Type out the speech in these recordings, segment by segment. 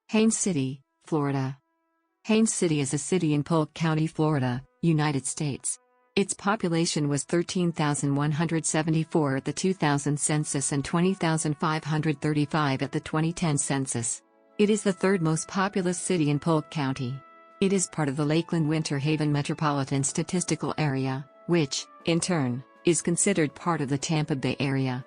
Haines City, Florida. Haines City is a city in Polk County, Florida, United States. Its population was 13,174 at the 2000 census and 20,535 at the 2010 census. It is the third most populous city in Polk County. It is part of the Lakeland Haven Metropolitan Statistical Area, which, in turn, is considered part of the Tampa Bay Area.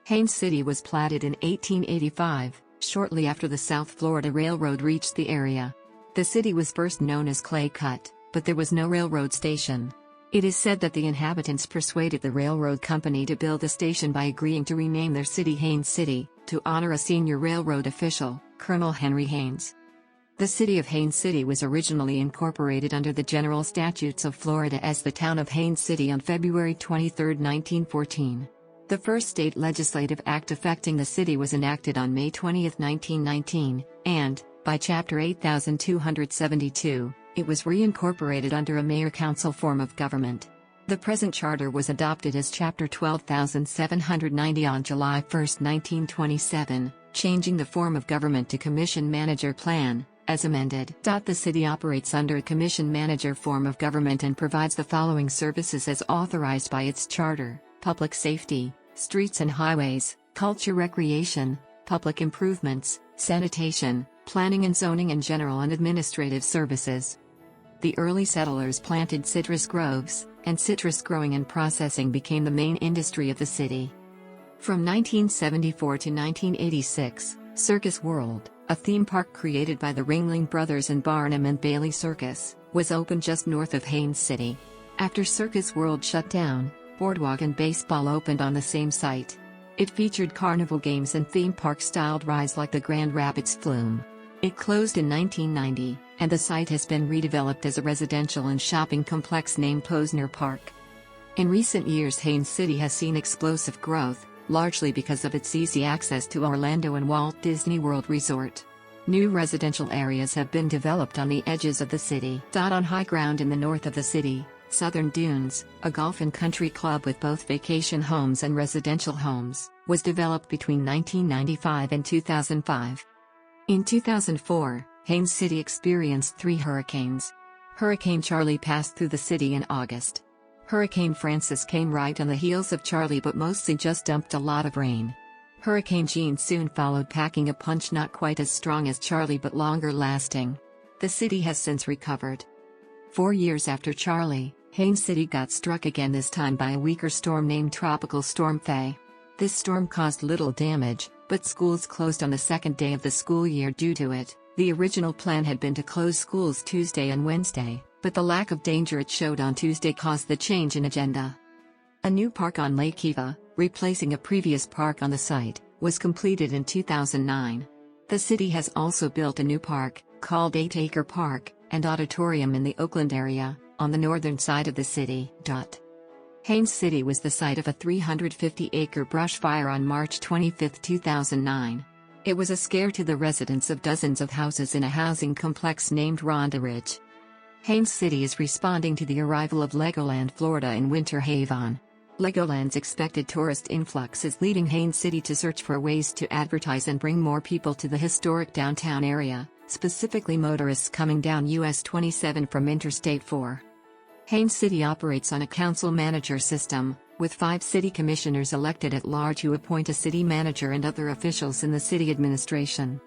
Haines City was platted in 1885, shortly after the South Florida Railroad reached the area. The city was first known as Clay Cut, but there was no railroad station. It is said that the inhabitants persuaded the railroad company to build a station by agreeing to rename their city Haines City, to honor a senior railroad official, Colonel Henry Haines. The city of Haines City was originally incorporated under the General Statutes of Florida as the town of Haines City on February 23, 1914. The first state legislative act affecting the city was enacted on May 20, 1919, and, by Chapter 8272, it was reincorporated under a mayor-council form of government. The present charter was adopted as Chapter 12790 on July 1, 1927, changing the form of government to Commission-Manager Plan, as amended. The city operates under a Commission-Manager form of government and provides the following services as authorized by its charter: public safety, streets and highways, culture recreation, public improvements, sanitation, planning and zoning, and general and administrative services. The early settlers planted citrus groves, and citrus growing and processing became the main industry of the city. From 1974 to 1986, Circus World, a theme park created by the Ringling Brothers and Barnum and Bailey Circus, was opened just north of Haines City. After Circus World shut down, Boardwalk and Baseball opened on the same site. It featured carnival games and theme park-styled rides like the Grand Rapids Flume. It closed in 1990, and the site has been redeveloped as a residential and shopping complex named Posner Park. In recent years, Haines City has seen explosive growth, largely because of its easy access to Orlando and Walt Disney World Resort. New residential areas have been developed on the edges of the city. On high ground in the north of the city, Southern Dunes, a golf and country club with both vacation homes and residential homes, was developed between 1995 and 2005. In 2004, Haines City experienced 3 hurricanes. Hurricane Charlie passed through the city in August. Hurricane Francis came right on the heels of Charlie but mostly just dumped a lot of rain. Hurricane Jean soon followed, packing a punch not quite as strong as Charlie but longer lasting. The city has since recovered. 4 years after Charlie, Haines City got struck again, this time by a weaker storm named Tropical Storm Faye. This storm caused little damage, but schools closed on the second day of the school year due to it. The original plan had been to close schools Tuesday and Wednesday, but the lack of danger it showed on Tuesday caused the change in agenda. A new park on Lake Eva, replacing a previous park on the site, was completed in 2009. The city has also built a new park, called 8-Acre Park, and auditorium in the Oakland area, on the northern side of the city. Haines City was the site of a 350-acre brush fire on March 25, 2009. It was a scare to the residents of dozens of houses in a housing complex named Rhonda Ridge. Haines City is responding to the arrival of Legoland Florida in Winter Haven. Legoland's expected tourist influx is leading Haines City to search for ways to advertise and bring more people to the historic downtown area, specifically motorists coming down US 27 from Interstate 4. Haines City operates on a council-manager system, with 5 city commissioners elected at large who appoint a city manager and other officials in the city administration.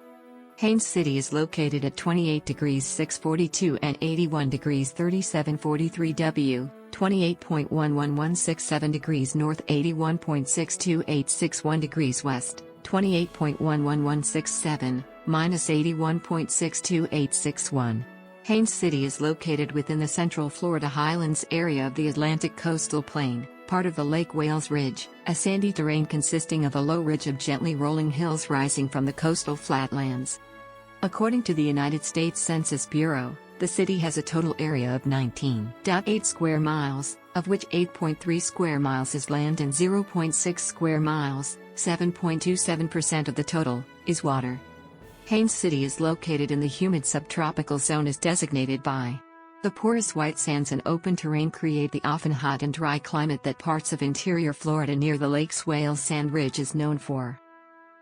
Haines City is located at 28 degrees 642 and 81 degrees 3743 W, 28.11167 degrees north, 81.62861 degrees west, 28.11167, minus 81.62861. Haines City is located within the Central Florida Highlands area of the Atlantic Coastal Plain, part of the Lake Wales Ridge, a sandy terrain consisting of a low ridge of gently rolling hills rising from the coastal flatlands. According to the United States Census Bureau, the city has a total area of 19.8 square miles, of which 8.3 square miles is land and 0.6 square miles, 7.27% of the total, is water. Haines City is located in the humid subtropical zone as designated by. The porous white sands and open terrain create the often hot and dry climate that parts of interior Florida near the Lake's Wales Sand Ridge is known for.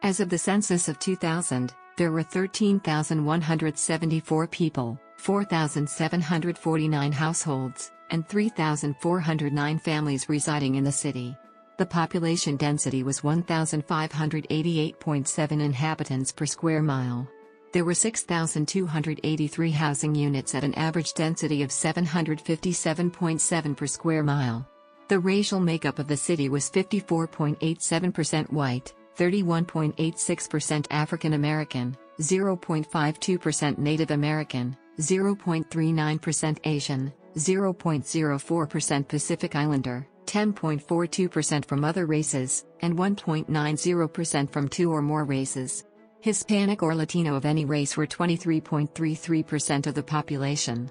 As of the census of 2000, There were 13,174 people, 4,749 households, and 3,409 families residing in the city. The population density was 1,588.7 inhabitants per square mile. There were 6,283 housing units at an average density of 757.7 per square mile. The racial makeup of the city was 54.87% white, 31.86% African American, 0.52% Native American, 0.39% Asian, 0.04% Pacific Islander, 10.42% from other races, and 1.90% from two or more races. Hispanic or Latino of any race were 23.33% of the population.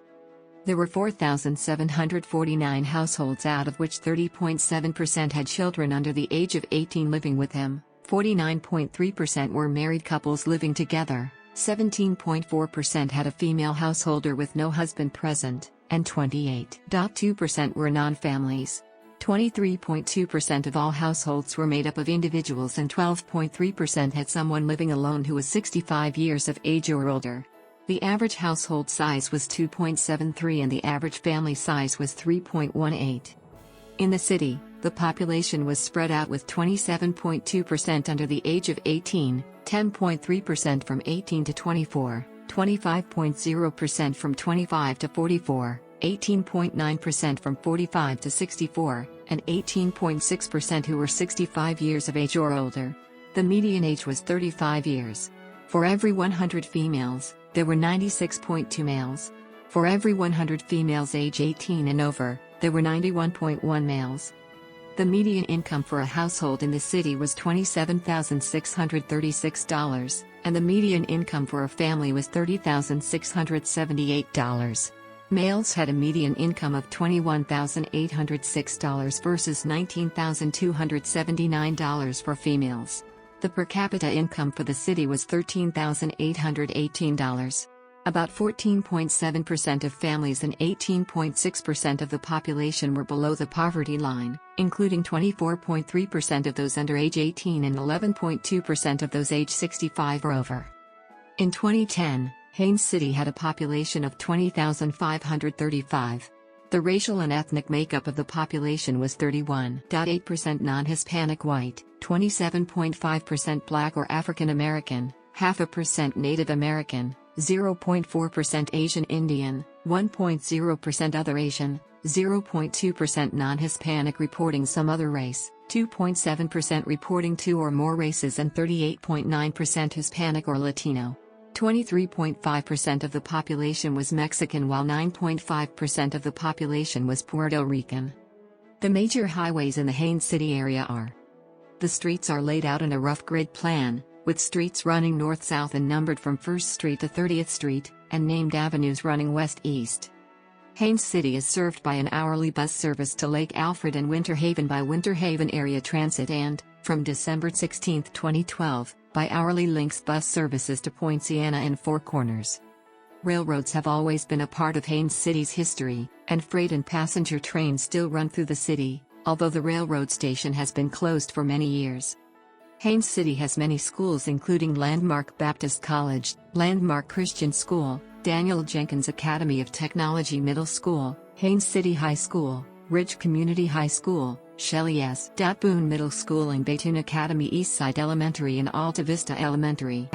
There were 4,749 households, out of which 30.7% had children under the age of 18 living with them, 49.3% were married couples living together, 17.4% had a female householder with no husband present, and 28.2% were non-families. 23.2% of all households were made up of individuals, and 12.3% had someone living alone who was 65 years of age or older. The average household size was 2.73 and the average family size was 3.18. In the city, the population was spread out, with 27.2% under the age of 18, 10.3% from 18 to 24, 25.0% from 25 to 44, 18.9% from 45 to 64, and 18.6% who were 65 years of age or older. The median age was 35 years. For every 100 females, there were 96.2 males. For every 100 females age 18 and over, there were 91.1 males. The median income for a household in the city was $27,636, and the median income for a family was $30,678. Males had a median income of $21,806 versus $19,279 for females. The per capita income for the city was $13,818. About 14.7% of families and 18.6% of the population were below the poverty line, including 24.3% of those under age 18 and 11.2% of those age 65 or over. In 2010, Haines City had a population of 20,535. The racial and ethnic makeup of the population was 31.8% non-Hispanic white, 27.5% Black or African American, 0.5% Native American, 0.4% Asian Indian, 1.0% Other Asian, 0.2% non-Hispanic reporting some other race, 2.7% reporting two or more races, and 38.9% Hispanic or Latino. 23.5% of the population was Mexican, while 9.5% of the population was Puerto Rican. The major highways in the Haines City area are: the streets are laid out in a rough grid plan, with streets running north-south and numbered from 1st Street to 30th Street, and named avenues running west-east. Haines City is served by an hourly bus service to Lake Alfred and Winter Haven by Winter Haven Area Transit and, from December 16, 2012, by hourly Lynx bus services to Poinciana and Four Corners. Railroads have always been a part of Haines City's history, and freight and passenger trains still run through the city, although the railroad station has been closed for many years. Haines City has many schools, including Landmark Baptist College, Landmark Christian School, Daniel Jenkins Academy of Technology Middle School, Haines City High School, Ridge Community High School, Shelley S. Boone Middle School, and Baytown Academy, Eastside Elementary, and Alta Vista Elementary.